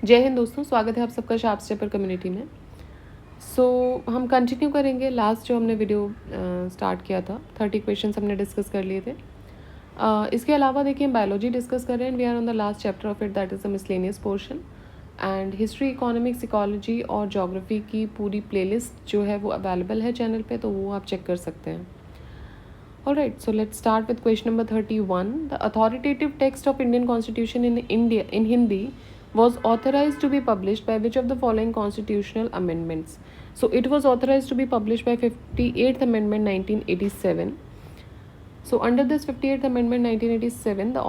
जय हिंद दोस्तों, स्वागत है आप सबका शार्प स्टेपर कम्युनिटी में। हम कंटिन्यू करेंगे लास्ट जो हमने वीडियो स्टार्ट किया था। 30 क्वेश्चंस हमने डिस्कस कर लिए थे। इसके अलावा देखिए हम बायोलॉजी डिस्कस कर रहे हैं। We are on the last chapter of it, that is the miscellaneous portion. And history, economics, ecology और जोग्राफी की पूरी प्लेलिस्ट जो है वो अवेलेबल है चैनल पे, तो वो आप चेक कर सकते हैं। Alright, so let's start with question number 31. The authoritative text of Indian Constitution in India in Hindi was authorized to be published by which of the following constitutional amendments? So it was authorized to be published by 58th Amendment 1987. So under this 58th Amendment 1987, the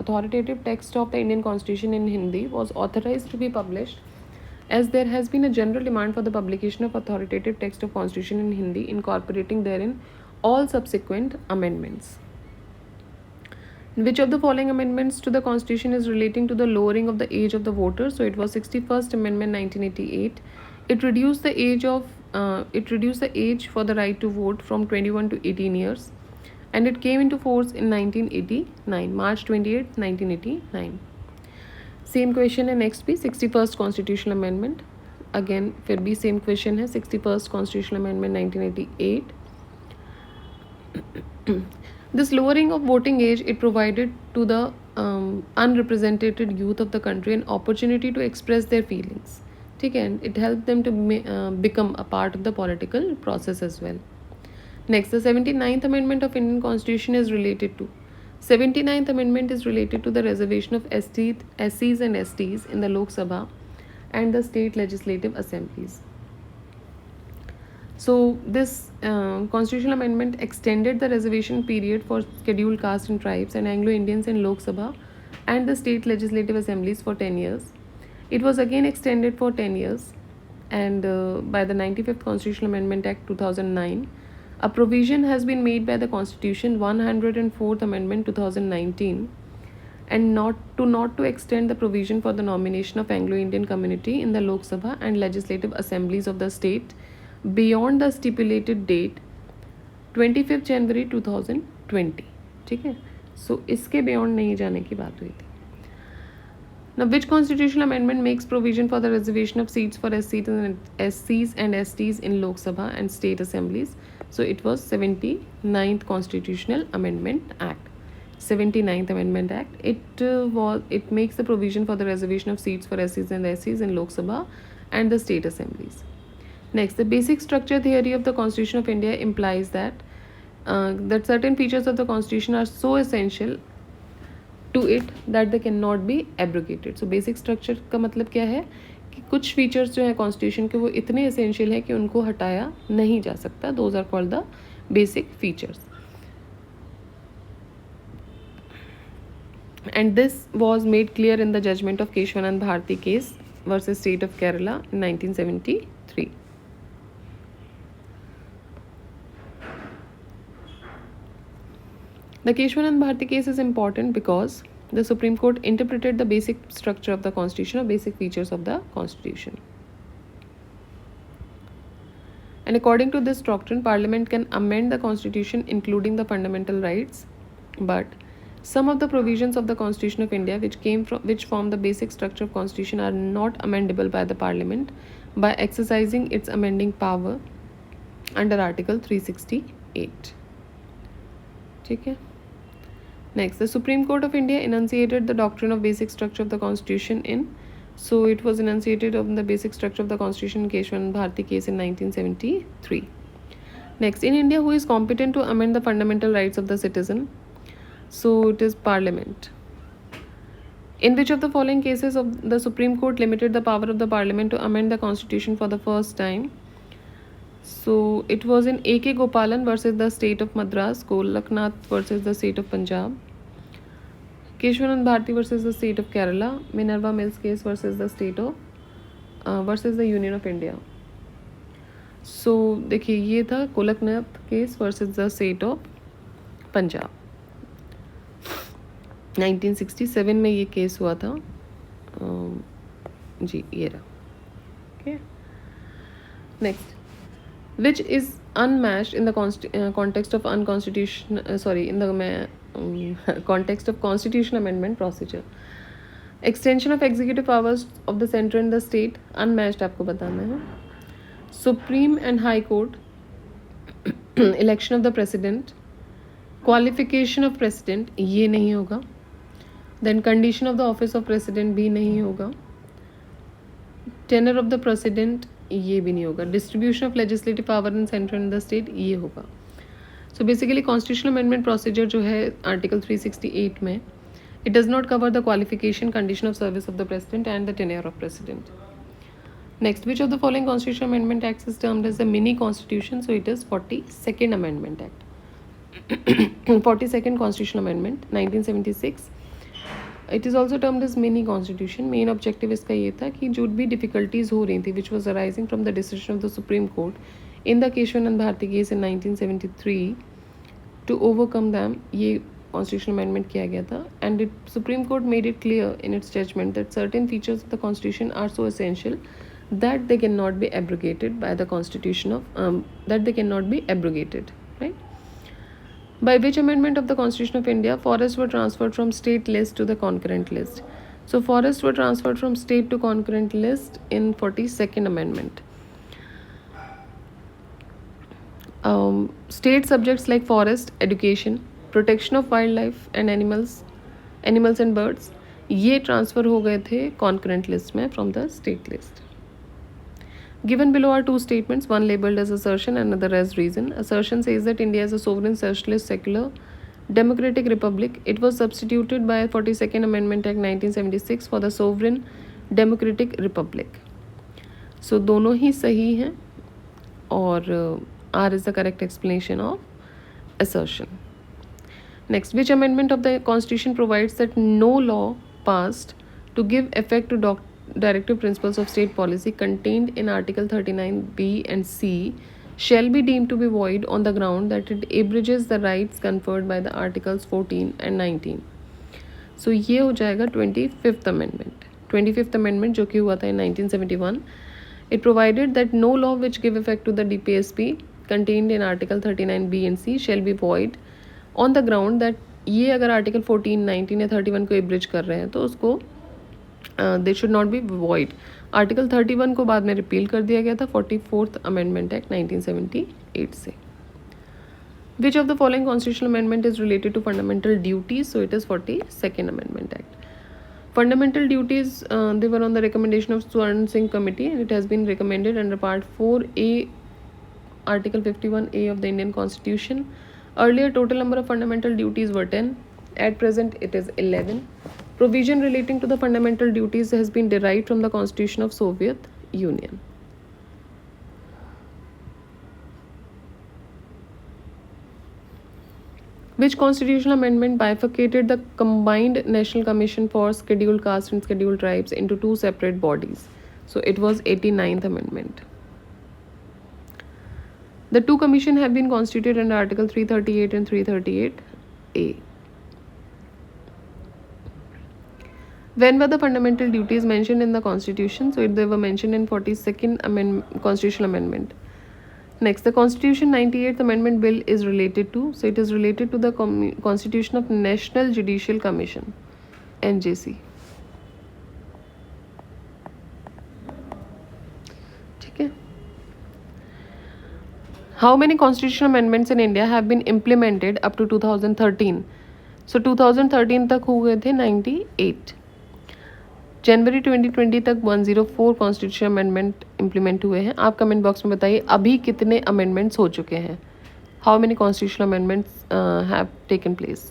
authoritative text of the Indian Constitution in Hindi was authorized to be published as there has been a general demand for the publication of authoritative text of Constitution in Hindi, incorporating therein all subsequent amendments. Which of the following amendments to the Constitution is relating to the lowering of the age of the voter? So it was 61st Amendment 1988. It reduced the age for the right to vote from 21 to 18 years, and it came into force in 1989, March 28, 1989. Same question है next भी 61st Constitutional Amendment. Again फिर भी same question है 61st Constitutional Amendment 1988. This lowering of voting age, it provided to the unrepresented youth of the country an opportunity to express their feelings. ठीक है, it helped them to become a part of the political process as well. Next, the 79th Amendment of Indian Constitution is related to. 79th Amendment is related to the reservation of SCs and STs in the Lok Sabha and the state legislative assemblies. So this constitutional amendment extended the reservation period for scheduled caste and tribes and Anglo-Indians in Lok Sabha and the state legislative assemblies for 10 years. It was again extended for 10 years, and by the 95th Constitutional Amendment Act 2009, a provision has been made by the Constitution 104th Amendment 2019 and not to extend the provision for the nomination of Anglo-Indian community in the Lok Sabha and legislative assemblies of the state beyond the stipulated date 25 जनवरी 2020. ठीक है, सो इसके beyond नहीं जाने की बात हुई थी. Now, which constitutional amendment makes provision for the reservation of seats for SCs and STs in Lok Sabha and state assemblies? So it was 79th Constitutional Amendment Act. 79th Amendment Act. It makes the provision for the reservation of seats for SCs and STs in Lok Sabha and the state assemblies. Next, the basic structure theory of the Constitution of India implies that certain features of the Constitution are so essential to it that they cannot be abrogated. So basic structure का मतलब क्या है कि कुछ features जो है Constitution के वो इतने essential है कि उनको हटाया नहीं जा सकता. Those are called the basic features. And this was made clear in the judgment of Keshwanand Bharti case versus State of Kerala in 1973. The Keshwanand Bharti case is important because the Supreme Court interpreted the basic structure of the Constitution or basic features of the Constitution. And according to this doctrine, Parliament can amend the Constitution including the fundamental rights, but some of the provisions of the Constitution of India which form the basic structure of Constitution are not amendable by the Parliament by exercising its amending power under Article 368. ठीक है. Next, the Supreme Court of India enunciated the doctrine of basic structure of the Constitution so it was enunciated on the basic structure of the Constitution in Keshwanand Bharti case in 1973. Next, in India, who is competent to amend the fundamental rights of the citizen? So it is Parliament. In which of the following cases of the Supreme Court limited the power of the Parliament to amend the Constitution for the first time? So it was in A.K. Gopalan versus the state of Madras, Golaknath versus the state of Punjab, Keshwanand Bharti versus the state of Kerala, Minerva Mills case versus the state of versus the Union of India. So देखिए ये था Golaknath case versus the state of Punjab. 1967 में ये case हुआ था. जी ये रहा. Okay. Next, which is unmatched in the context of context of constitutional amendment procedure. Extension of executive powers of the centre in the state unmatched आपको बताना है. Supreme and high court, election of the president, qualification of president ये नहीं होगा. Then condition of the office of president भी नहीं होगा. Tenor of the president ये भी नहीं होगा. Distribution of legislative power in centre in the state ये होगा. So basically constitutional amendment procedure जो है आर्टिकल 368 में, it does not cover the qualification, condition of service of the president and the tenure of president. Next, which of the following constitutional amendment acts is termed as a mini constitution? So it is 42nd Amendment Act. 42nd Constitutional Amendment 1976. It is also termed as mini constitution. Main objective इसका ये था कि जो भी difficulties हो रही थी which was arising from the decision of the Supreme Court in the Keshwanand Bharti case in 1973, to overcome them ये constitutional amendment किया गया था. And the Supreme Court made it clear in its judgment that certain features of the constitution are so essential that they cannot be abrogated by the constitution of that they cannot be abrogated, right? By which amendment of the Constitution of India forests were transferred from state list to the concurrent list? So forests were transferred from state to concurrent list in 42nd Amendment. State subjects like forest, education, protection of wildlife and animals and birds ये transfer हो गए थे concurrent list में from the state list. Given below are two statements, one labeled as assertion and another as reason. Assertion says that India is a sovereign, socialist, secular, democratic republic. It was substituted by 42nd Amendment Act 1976 for the sovereign, democratic republic. So दोनों ही सही हैं और R is the correct explanation of assertion. Next, which amendment of the Constitution provides that no law passed to give effect to directive principles of state policy contained in Article 39B and C shall be deemed to be void on the ground that it abridges the rights conferred by the Articles 14 and 19. So ये हो जाएगा 25th Amendment. 25th Amendment जो कि हुआ था in 1971. It provided that no law which give effect to the DPSP contained in Article 39B and C shall be void on the ground that ये अगर Article 14, 19 या 31 को abridge कर रहे हैं तो उसको they should not be void. Article 31 को बाद में रिपील कर दिया गया था 44th अमेंडमेंट एक्ट 1978 से. Which of the following constitutional amendment is related to fundamental duties? So it is 42nd amendment act. Fundamental duties, they were on the recommendation of Swarn Singh Committee and it has been recommended under Part 4A, Article 51A of the Indian Constitution. Earlier, total number of fundamental duties were 10. At present, it is 11. Provision relating to the fundamental duties has been derived from the Constitution of Soviet Union. Which constitutional amendment bifurcated the combined National Commission for Scheduled Castes and Scheduled Tribes into two separate bodies? So it was 89th Amendment. The two commissions have been constituted under Article 338 and 338A. When were the fundamental duties mentioned in the Constitution? So they were mentioned in 42nd Constitutional Amendment. Next, the Constitution 98th Amendment Bill is related to. So it is related to the Constitution of National Judicial Commission, NJC. Okay. How many constitutional amendments in India have been implemented up to 2013? So 2013 तक हुए थे 98. जनवरी 2020 तक 104 constitution amendment implement हुए हैं. आप comment box में बताइए अभी कितने अमेंडमेंट्स हो चुके हैं. How many constitutional amendments have taken place?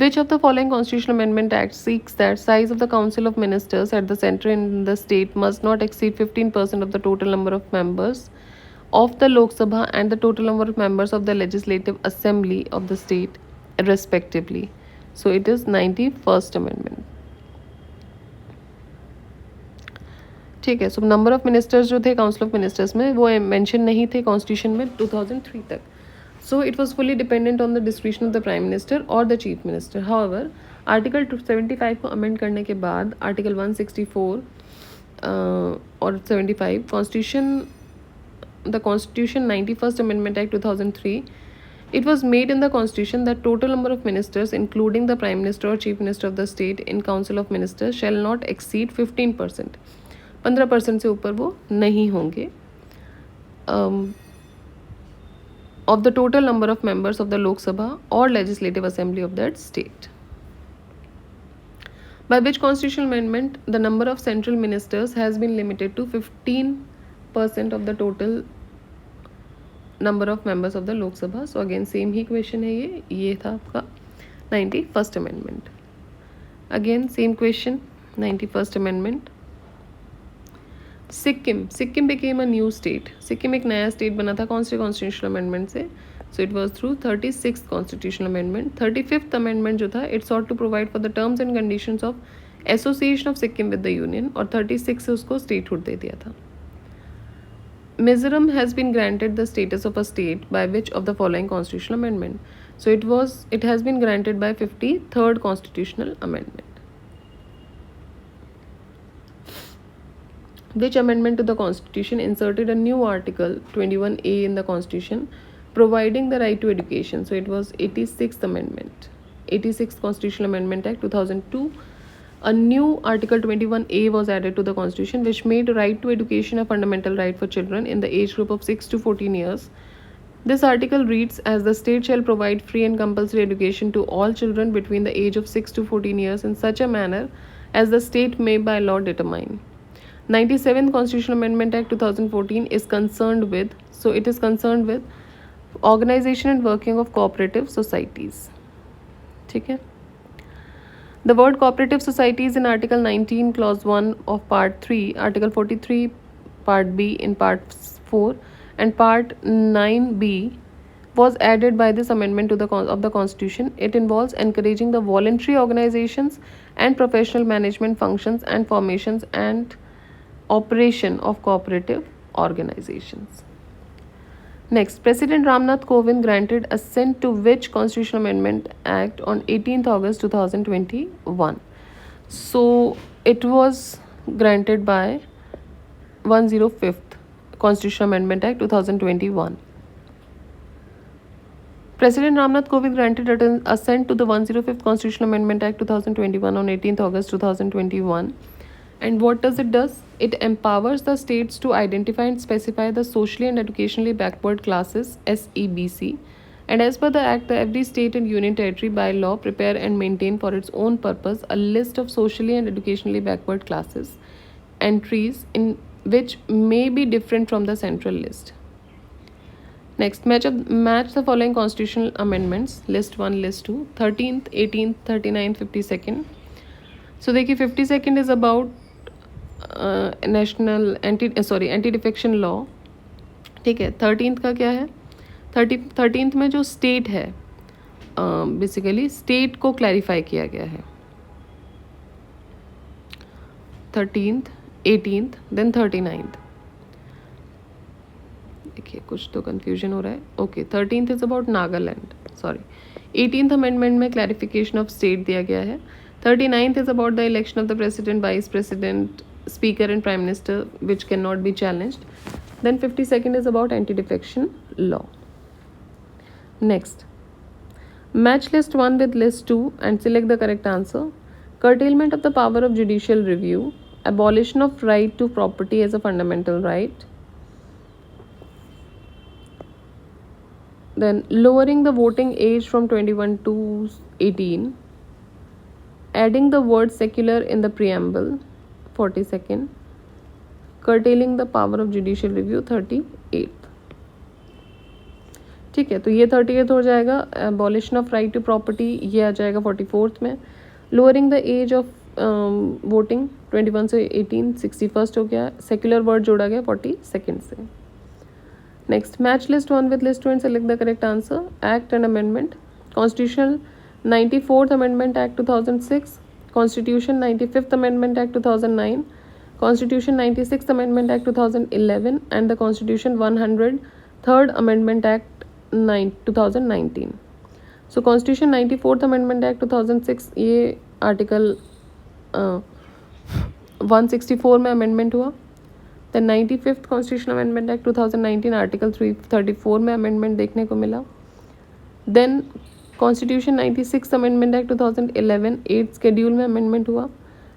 Which of the following constitutional amendment act seeks that size of the council of ministers at the center and the state must not exceed 15% of the total number of members of the Lok Sabha and the total number of members of the Legislative Assembly of the state respectively? So it is 91st Amendment. ठीक है. So number of ministers जो थे council of ministers में वो mention नहीं थे constitution में 2003 तक. So it was fully dependent on the description of the prime minister और the chief minister. However article 275 को अमेंड करने के बाद आर्टिकल 164 और 75 the constitution 91st amendment act 2003 It was made in the constitution that total number of ministers, including the prime minister or chief minister of the state in council of ministers, shall not exceed 15%. 15% से ऊपर वो नहीं होंगे of the total number of members of the Lok Sabha or Legislative Assembly of that state. By which constitutional amendment the number of central ministers has been limited to 15% of the total number of members of the Lok Sabha. So again same he question है ये था आपका 91st amendment. Again same question, 91st amendment. Sikkim became a new state. Sikkim एक नया state बना था कौन से कॉन्स्टिट्यूशनल अमेंडमेंट से? So it was through 36th constitutional amendment. 35th amendment जो था it sought to provide for the terms and conditions of association of Sikkim with the union, और 36 से उसको स्टेटहुड दे दिया था. Mizoram has been granted the status of a state by which of the following constitutional amendment? So it has been granted by 53rd constitutional amendment. Which amendment to the constitution inserted a new article 21A in the constitution providing the right to education? So it was 86th amendment, 86th constitutional amendment act 2002. A new article 21A was added to the constitution which made right to education a fundamental right for children in the age group of 6 to 14 years. This article reads as the state shall provide free and compulsory education to all children between the age of 6 to 14 years in such a manner as the state may by law determine. 97th Constitutional Amendment Act 2014 is concerned with, so it is concerned with organization and working of cooperative societies. ठीक है. The word cooperative societies in Article 19 Clause 1 of Part 3, Article 43 Part B in Part 4 and Part 9B was added by this amendment to of the Constitution. It involves encouraging the voluntary organizations and professional management functions and formations and operation of cooperative organizations. Next, President Ramnath Kovind granted assent to which Constitutional Amendment Act on 18th August 2021? So it was granted by 105th Constitutional Amendment Act 2021. President Ramnath Kovind granted assent to the 105th Constitutional Amendment Act 2021 on 18th August 2021. And what does it does? It empowers the states to identify and specify the socially and educationally backward classes SEBC, and as per the act, every state and union territory by law prepare and maintain for its own purpose a list of socially and educationally backward classes, entries in which may be different from the central list. Next, match the following constitutional amendments, list 1, list 2, 13th, 18th, 39th, 52nd. So देखिए 52nd is about national anti defection law. ठीक है. 13th का क्या है? 13th में जो state है basically state को क्लैरिफाई किया गया है. 13th, 18th, then 39th. देखिए कुछ तो कंफ्यूजन हो रहा है. Okay, 13th is about Nagaland, sorry. 18th amendment में क्लैरिफिकेशन ऑफ स्टेट दिया गया है. 39th is about the election of the president, vice president, speaker and prime minister which cannot be challenged. Then 52nd is about anti-defection law. Next, match list 1 with list 2 and select the correct answer. Curtailment of the power of judicial review, abolition of right to property as a fundamental right, then lowering the voting age from 21 to 18, adding the word secular in the preamble, 42nd, curtailing the power of judicial review, 38th. ठीक है, तो ये 38th हो जाएगा. abolition of right to property ये आ जाएगा 44th में. lowering the age of voting 21 से 18, 61st हो गया. secular word जोड़ा गया 42nd से. Next, match list 1 with list 2 and select the correct answer. Act and amendment. Constitutional 94th Amendment Act 2006, Constitution 95th Amendment Act 2009, Constitution 96th Amendment Act 2011 and the Constitution 103rd Amendment Act 2019. So Constitution 94th Amendment Act 2006 ये article 164 में amendment हुआ. The 95th Constitutional Amendment Act 2019 article 334 में amendment देखने को मिला. Then constitution 96 amendment act 2011 8 schedule में amendment हुआ.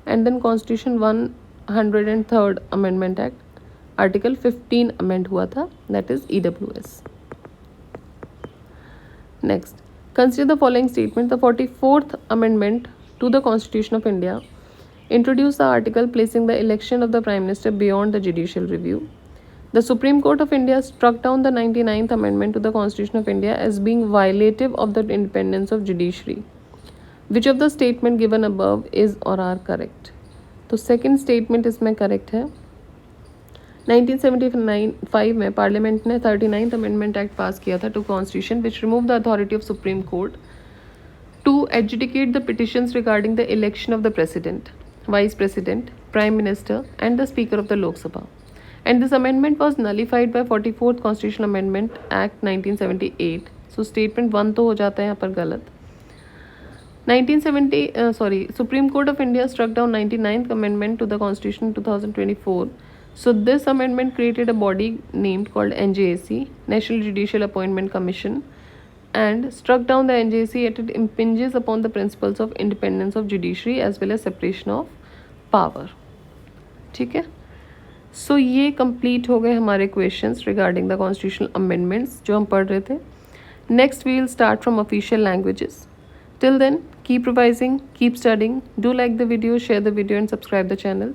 And then constitution 103 amendment act article 15 amend हुआ था, that is EWS. Next, consider the following statement. The 44th Amendment to the Constitution of India introduced the article placing the election of the Prime Minister beyond the judicial review. The Supreme Court of India struck down the 99th Amendment to the Constitution of India as being violative of the independence of judiciary. Which of the statement given above is or are correct? तो second statement इसमें correct है. 1975 में parliament ने 39th amendment act pass किया था to constitution which remove the authority of supreme court to adjudicate the petitions regarding the election of the president, vice president, prime minister and the speaker of the Lok Sabha. And this amendment was nullified by 44th constitutional amendment act 1978. So statement 1 तो हो जाता है यहाँ पर गलत. 1970 Supreme Court of India struck down 99th Amendment to the Constitution 2024. So this amendment created a body named called NJAC, National Judicial Appointment Commission, and struck down the NJAC as it impinges upon the principles of independence of judiciary as well as separation of power. ठीक है. So ये complete हो गए हमारे questions regarding the constitutional amendments जो हम पढ़ रहे थे. Next we will start from official languages. Till then, keep revising, keep studying. Do like the video, share the video and subscribe the channel.